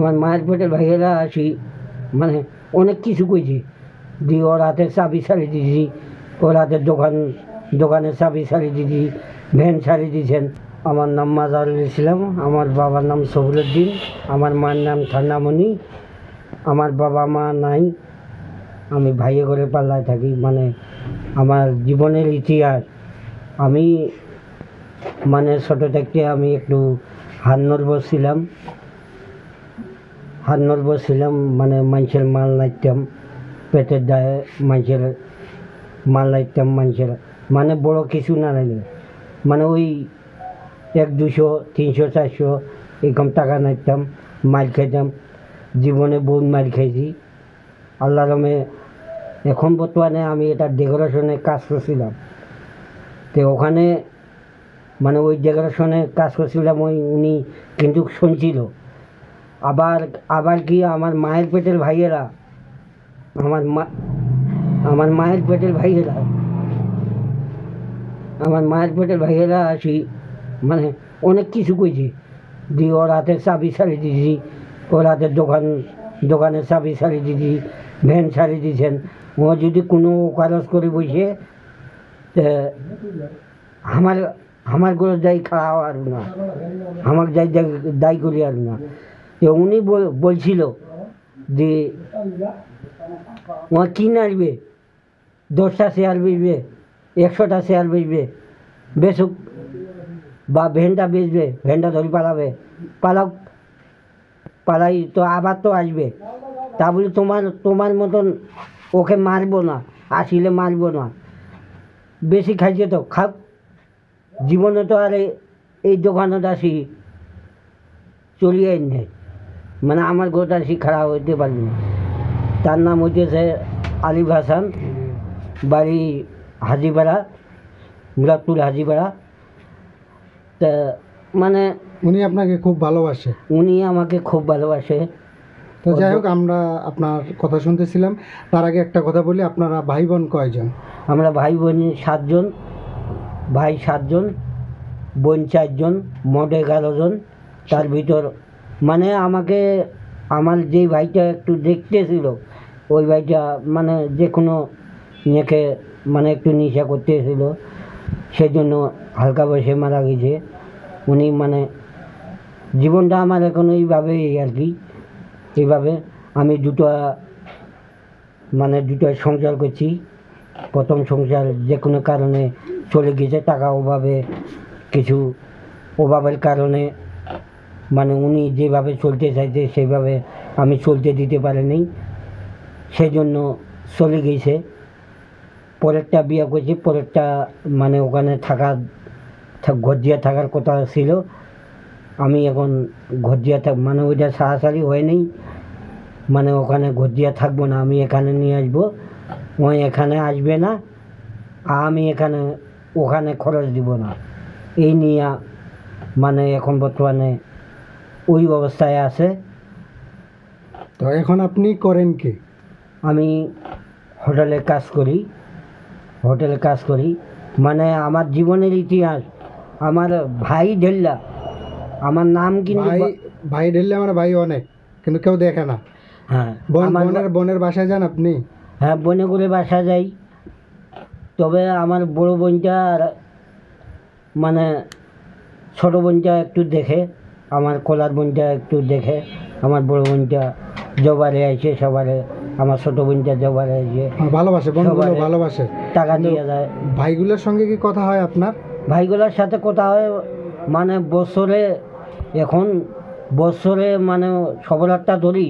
আমার মায়ের পেটের ভাইয়েরা আসি মানে অনেক কিছু কইছি দিয়ে ওর হাতের চাবি ছাড়ি দিয়েছি, ওর হাতের দোকানের চাবি ছাড়ি দিয়েছি, ভ্যান ছাড়ি দিয়েছেন। আমার নাম মাজারুল ইসলাম, আমার বাবার নাম সবুরুদ্দিন, আমার মার নাম ঠান্ডামণি। আমার বাবা মা নাই, আমি ভাইয়ে করে পাল্লায় থাকি। মানে আমার জীবনের ইতিহাস, আমি মানে ছোটো থেকে আমি একটু হাত নর্বস ছিলাম, মানে মানুষের মাল নাইতাম, পেটের দায়ে মানুষের মাল নাইতাম, মানুষের মানে বড় কিছু না লাগে, মানে ওই 100, 200, 300, 400 এরকম টাকা নাইতাম, মাল খাইতাম। জীবনে বহুত মাল খাইছি আল্লাহর রহমে। এখন বর্তমানে আমি এটা ডেকোরেশনে কাজ করছিলাম, তো ওখানে মানে ওই ডেকোরেশনে কাজ করছিলাম, উনি কিন্তু শুনছিল। আবার কি আমার মায়ের পেটের ভাইয়েরা, আমার মায়ের পেটের ভাইয়েরা আসি মানে অনেক কিছু কইছি দিয়ে ওর হাতের চাবি ছাড়ি দিয়েছি, ওর হাতের দোকানের চাবি ছাড়ি দিয়েছি, ভ্যান ছাড়ি দিয়েছেন। ও যদি কোনো কাগজ করে বসে আমার করে দায়ী খাওয়া আর না, আমার দায়ী করি আর না। তো উনি বলছিল যে ও কি নাড়বে, 10টা শেয়ার বেচবে, 100টা শেয়ার বেচবে, বেচুক, বা ভ্যানটা বেচবে, ভ্যানটা ধরে পালাই তো আবার তো আসবে। তা বলি তোমার মতন ওকে মারবো না, আসলে মারবো না, বেশি খাইছে তো খাক, জীবনে তো আর এই দোকানত আসি চলিয়ে নেই, মানে আমার গোটা আসি খারাপ হইতে পারবি না। তার নাম হইতেছে আলিফ হাসান, বাড়ি হাজিপাড়া, মুরাদপুর হাজিপাড়া। তা মানে উনি আপনাকে খুব ভালোবাসে? উনি আমাকে খুব ভালোবাসে। তো যাই হোক, আমরা আপনার কথা শুনতেছিলাম। তার আগে একটা কথা বলি, আপনারা ভাই বোন কয়জন? আমরা ভাই বোন 7 জন, ভাই 7 জন, বোন 4 জন, মোট 11 জন। তার ভিতর মানে আমার যেই ভাইটা একটু দেখতে ছিল, ওই ভাইটা মানে যে কোনো নেকে মানে একটু নেশা করতেছিল, সেই জন্য হালকা বয়সে মারা গেছে। উনি মানে জীবনটা আমার এখন এইভাবেই আর কি, এইভাবে আমি দুটো সংসার করছি। প্রথম সংসার যে কোনো কারণে চলে গেছে, টাকা অভাবের কারণে, মানে উনি যেভাবে চলতে চাইছে সেইভাবে আমি চলতে দিতে পারিনি, সেই জন্য চলে গেছে। পরেরটা বিয়ে করছি, পরেরটা মানে ওখানে ঘর থাকার কথা ছিল। আমি এখন ঘর মানে ওইটা সারাসারি হয়নি, মানে ওখানে ঘর থাকবো না, আমি এখানে নিয়ে আসবো, ওই এখানে আসবে না, আমি ওখানে খরচ দিব না, এই নিয়ে মানে এখন বর্তমানে ওই অবস্থায় আছে। তো এখন আপনি করেন কি? আমি হোটেলে কাজ করি। মানে আমার জীবনের ইতিহাস, আমার ভাই ঢেল্লা, আমার নাম কিন্তু ভাই ঢেললে আমার ভাই অনেক, কিন্তু কেউ দেখে না। হ্যাঁ, বোনের বাসায় যান আপনি? হ্যাঁ, বোনে করে বাসা যাই। তবে আমার বড় বোনটা মানে ছোটো বোনটা একটু দেখে, আমার কোলার বোনটা একটু দেখে, আমার বড় বোনটা জবারে আইছে সবারে, আমার ছোটো বোনটা জবারে আইছে, ভালোবাসে, বোনগুলো ভালোবাসে, টাকা দিয়ে যায়। ভাইগুলোর সঙ্গে কি কথা হয় আপনার? ভাইগুলোর সাথে কথা হয়, মানে এখন বছরে মানে সবরাতটা ধরি,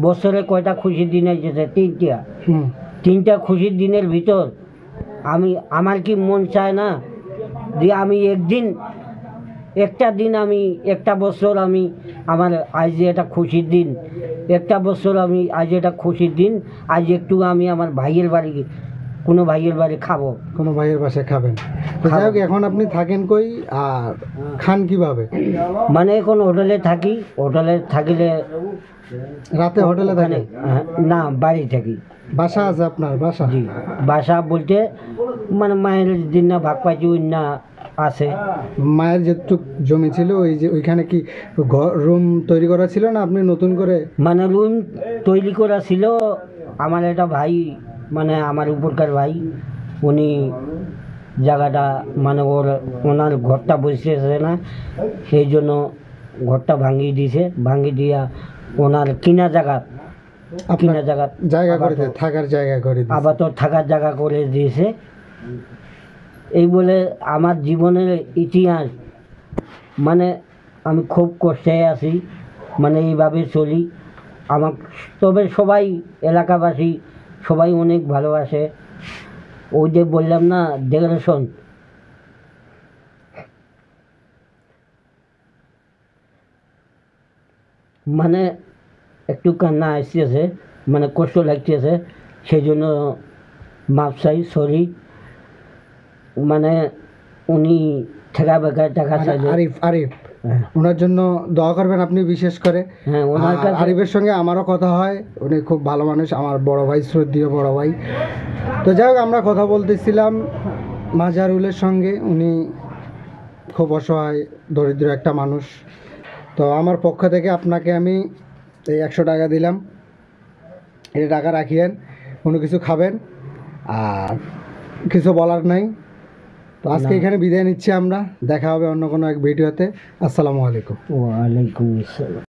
বছরে কয়টা খুশির দিন এসেছে? 3টা খুশির দিনের ভিতর আমার কি মন চায় না যে আমি একটা বছর আমার আজ যে এটা খুশির দিন, আজ একটু আমি আমার কোনো ভাইয়ের বাড়ি খাবো, কোনো ভাইয়ের বাসায় খাবেন। যাই হোক, এখন আপনি থাকেন কই আর খান কিভাবে? মানে এখন হোটেলে থাকিলে রাতে হোটেলে থাকেন? না, বাড়ি থাকি। বাসা আছে আপনার? বাসা? জি, বাসা বলতে মানে মায়ের দিন না ভাগ পাইছি, ওই না আছে। মায়ের যেটুক জমি ছিল ওই যে ওইখানে কি রুম তৈরি করা ছিল না আপনি নতুন করে? মানে রুম তৈরি করা ছিল, আমার একটা ভাই, মানে আমার উপরকার ভাই, উনি জায়গাটা মানে ওনার ঘরটা বসেছে না, সেই জন্য ঘরটা ভাঙিয়ে দিয়েছে, ভাঙিয়ে দিয়া ওনার কিনা জায়গা আপনার জায়গা করে আপাতত- থাকার জায়গা করে দিয়েছে। আবার তো থাকার জায়গা করে দিয়েছে। এই বলে আমার জীবনের ইতিহাস, মানে আমি খুব কষ্টে আছি, মানে এইভাবে চলি। আমার তবে সবাই এলাকাবাসী সবাই অনেক ভালোবাসে। ওই যে বললাম না ডেকোরেশন, মানে একটু কান্না আসতেছে, মানে কষ্ট লাগতেছে, সেই জন্য মাপ চাই, সরি। মানে উনি ঠেকা বেকার টাকা মানে চাইলে, আরিফ হ্যাঁ, ওনার জন্য দোয়া করবেন আপনি বিশেষ করে। হ্যাঁ ওনার আর কাছে আরিফের সঙ্গে আমারও কথা হয়, উনি খুব ভালো মানুষ, আমার বড় ভাই, শ্রদ্ধেয় বড় ভাই। তো যাই হোক, আমরা কথা বলতেছিলাম মাজারুলের সঙ্গে। উনি খুব অসহায় দরিদ্র একটা মানুষ। তো আমার পক্ষ থেকে আপনাকে আমি এই 100 টাকা দিলাম, এই টাকা রাখিয়েন, কোনো কিছু খাবেন, আর কিছু বলার নাই। তো আজকে না। এখানে বিদায় নিচ্ছি আমরা, দেখা হবে অন্য কোনো এক ভিডিওতে। আসসালামু আলাইকুম। ওয়ালাইকুম আসসালাম।